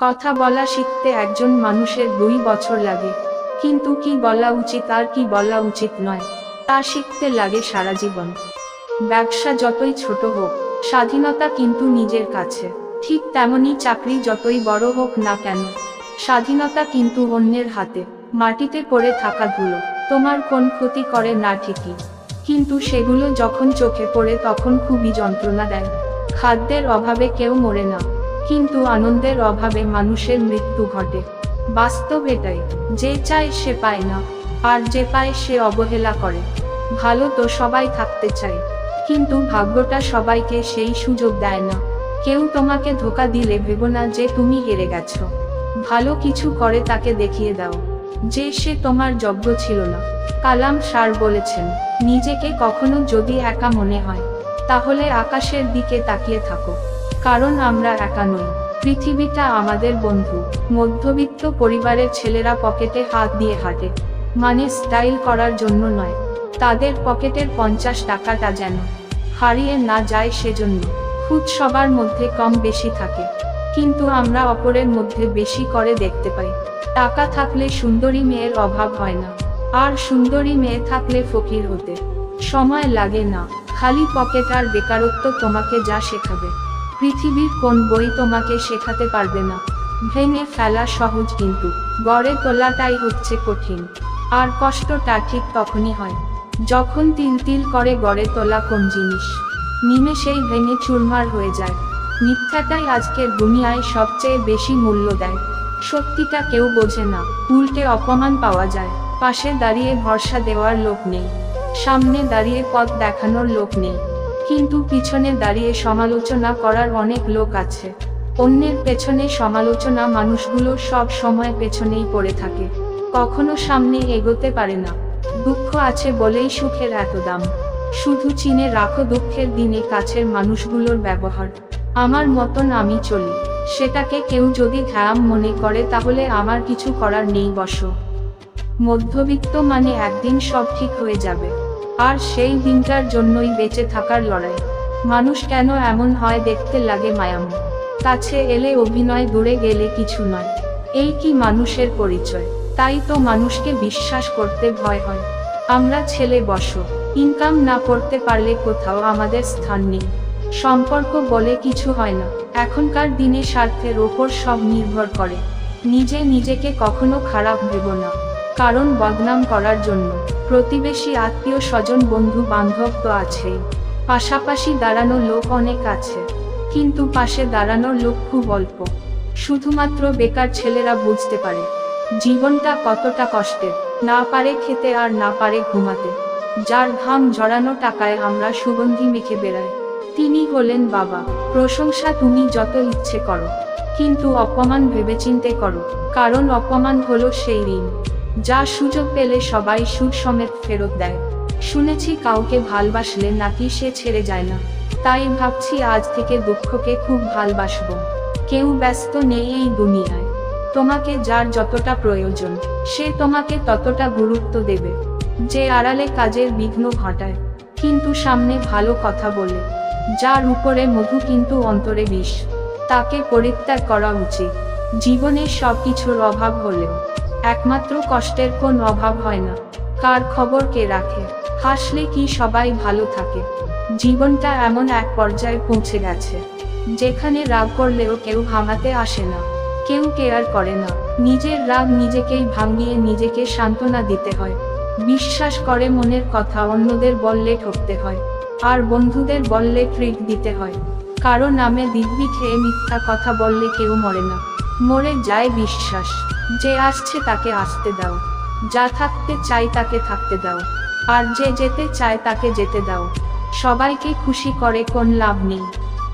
কথা বলা শিখতে একজন মানুষের 2 বছর লাগে, কিন্তু কি বলা উচিত আর কি বলা উচিত নয় তা শিখতে লাগে সারা জীবন। ব্যবসা যতই ছোট হোক, স্বাধীনতা কিন্তু নিজের কাছে। ঠিক তেমনই চাকরি যতই বড় হোক না কেন, স্বাধীনতা কিন্তু অন্যের হাতে। মাটিতে পড়ে থাকা ধুলো তোমার কোন ক্ষতি করে না ঠিকই, কিন্তু সেগুলো যখন চোখে পড়ে তখন খুবই যন্ত্রণা দেয়। খাদ্যের অভাবে কেউ মরে না, কিন্তু আনন্দের অভাবে মানুষের মৃত্যু ঘটে। বাস্তব এটাই, যে চায় সে পায় না, আর যে পায় সে অবহেলা করে। ভালো তো সবাই থাকতে চায়, কিন্তু ভাগ্যটা সবাইকে সেই সুযোগ দেয় না। কেউ তোমাকে ধোঁকা দিলে ভেবো না যে তুমি হেরে গেছো। ভালো কিছু করে তাকে দেখিয়ে দাও যে সে তোমার যোগ্য ছিল না। কালাম স্যার বলেছেন, নিজেকে কখনো যদি একা মনে হয়, তাহলে আকাশের দিকে তাকিয়ে থাকো, কারণ আমরা একা নই, পৃথিবীটা আমাদের বন্ধু। মধ্যবিত্ত পরিবারের ছেলেরা পকেটে হাত দিয়ে হাঁটে, মানে স্টাইল করার জন্য নয়, তাদের পকেটের 50 টাকাটা যেন হারিয়ে না যায় সেজন্য। খুদ সবার মধ্যে কম বেশি থাকে, কিন্তু আমরা অপরের মধ্যে বেশি করে দেখতে পাই। টাকা থাকলে সুন্দরী মেয়ের অভাব হয় না, আর সুন্দরী মেয়ে থাকলে ফকির হতে সময় লাগে না। খালি পকেট আর বেকারত্ব তোমাকে যা শেখাবে, পৃথিবীর কোন বই তোমাকে শেখাতে পারবে না। ভেঙে ফেলা সহজ, কিন্তু গড়ে তোলাটাই হচ্ছে কঠিন। আর কষ্টটা ঠিক তখনই হয় যখন তিল তিল করে গড়ে তোলা কোন জিনিস নিমেষেই ভেঙে চুরমার হয়ে যায়। মিথ্যাটাই আজকের দুনিয়ায় সবচেয়ে বেশি মূল্য দেয়। সত্যিটা কেউ বোঝে না, উল্টে অপমান পাওয়া যায়। পাশে দাঁড়িয়ে ভরসা দেওয়ার লোক নেই, সামনে দাঁড়িয়ে পথ দেখানোর লোক নেই, কিন্তু পিছনে দাঁড়িয়ে সমালোচনা করার অনেক লোক আছে। অন্যের পেছনে সমালোচনা মানুষগুলো সব সময় পেছনেই পড়ে থাকে, কখনো সামনে এগোতে পারে না। দুঃখ আছে বলেই সুখের এত দাম। শুধু চিনে রাখো দুঃখের দিনে কাছের মানুষগুলোর ব্যবহার। আমার মতন আমি চলি, সেটাকে কেউ যদি ঘ্যাম মনে করে তাহলে আমার কিছু করার নেই। বসো। মধ্যবিত্ত মানে একদিন সব ঠিক হয়ে যাবে, আর সেই দিনটার জন্যই বেঁচে থাকার লড়াই। মানুষ কেন এমন হয় দেখতে লাগে মায়াময়, কাছে এলে অভিনয়, দূরে গেলে কিছু নয়। এই কি মানুষের পরিচয়? তাই তো মানুষকে বিশ্বাস করতে ভয় হয়। আমরা ছেলে, বসো। ইনকাম না করতে পারলে কোথাও আমাদের স্থান নেই। সম্পর্ক বলে কিছু হয় না। এখনকার দিনে স্বার্থের ওপর সব নির্ভর করে। নিজেকে কখনো খারাপ ভেবো না, কারণ বদনাম করার জন্য প্রতিবেশী, আত্মীয় স্বজন, বন্ধু বান্ধব তো আছেই, পাশাপাশি দাঁড়ানো লোক অনেক আছে, কিন্তু পাশে দাঁড়ানোর লোক খুব অল্প। শুধুমাত্র বেকার ছেলেরা বুঝতে পারে জীবনটা কতটা কষ্টের। না পারে খেতে আর না পারে ঘুমাতে, যার ঘাম ঝরানো টাকায় আমরা সুগন্ধি মেখে বেড়াই, তিনি হলেন বাবা। প্রশংসা তুমি যত ইচ্ছে করো, কিন্তু অপমান ভেবেচিন্তে করো, কারণ অপমান হলো সেই ঋণ যা সুযোগ পেলে সবাই সুদ সমেত ফেরত দেয়। শুনেছি কাউকে ভালবাসলে নাকি সে ছেড়ে যায় না, তাই ভাবছি আজ থেকে দুঃখকে খুব ভালবাসবো। কেউ ব্যস্ত নেই এই দুনিয়ায়, তোমাকে যার যতটা প্রয়োজন সে তোমাকে ততটা গুরুত্ব দেবে। যে আড়ালে কাজের বিঘ্ন ঘটায় কিন্তু সামনে ভালো কথা বলে, যার উপরে মধু কিন্তু অন্তরে বিষ, তাকে পরিত্যাগ করা উচিত। জীবনে সবকিছুর অভাব হলেও একমাত্র কষ্টের কোন অভাব হয় না। কার খবর কে রাখে? হাসলে কি সবাই ভালো থাকে? জীবনটা এমন এক পর্যায়ে পৌঁছে গেছে যেখানে রাগ করলেও কেউ থামাতে আসে না, কেউ কেয়ার করে না। নিজের রাগ নিজেকেই ভাঙিয়ে নিজেকে সান্ত্বনা দিতে হয়। বিশ্বাস করে মনের কথা অন্যদের বললে ঠকতে হয়, আর বন্ধুদের বললে ট্রিট দিতে হয়। কারো নামে দিব্যি খেয়ে মিথ্যা কথা বললে কেউ মরে না, মরে যায় বিশ্বাস। যে আসছে তাকে আসতে দাও, যা থাকতে চাই তাকে থাকতে দাও, আর যে যেতে চায় তাকে যেতে দাও। সবাইকে খুশি করে কোন লাভ নেই,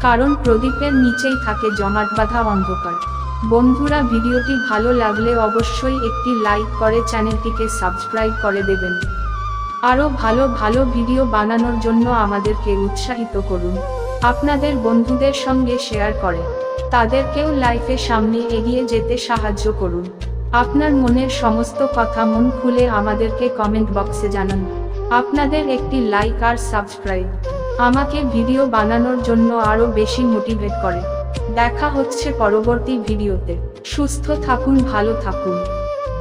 কারণ প্রদীপের নিচেই থাকে জমাট বাঁধা অন্ধকার। বন্ধুরা, ভিডিওটি ভালো লাগলে অবশ্যই একটি লাইক করে চ্যানেলটিকে সাবস্ক্রাইব করে দেবেন। আরও ভালো ভালো ভিডিও বানানোর জন্য আমাদেরকে উৎসাহিত করুন। আপনাদের বন্ধুদের সঙ্গে শেয়ার করে তাদেরকেও লাইফে সামনে এগিয়ে যেতে সাহায্য করুন। আপনার মনের সমস্ত কথা মন খুলে আমাদেরকে কমেন্ট বক্সে জানান। আপনাদের একটি লাইক আর সাবস্ক্রাইব আমাকে ভিডিও বানানোর জন্য আরও বেশি মোটিভেট করে। দেখা হচ্ছে পরবর্তী ভিডিওতে। সুস্থ থাকুন, ভালো থাকুন।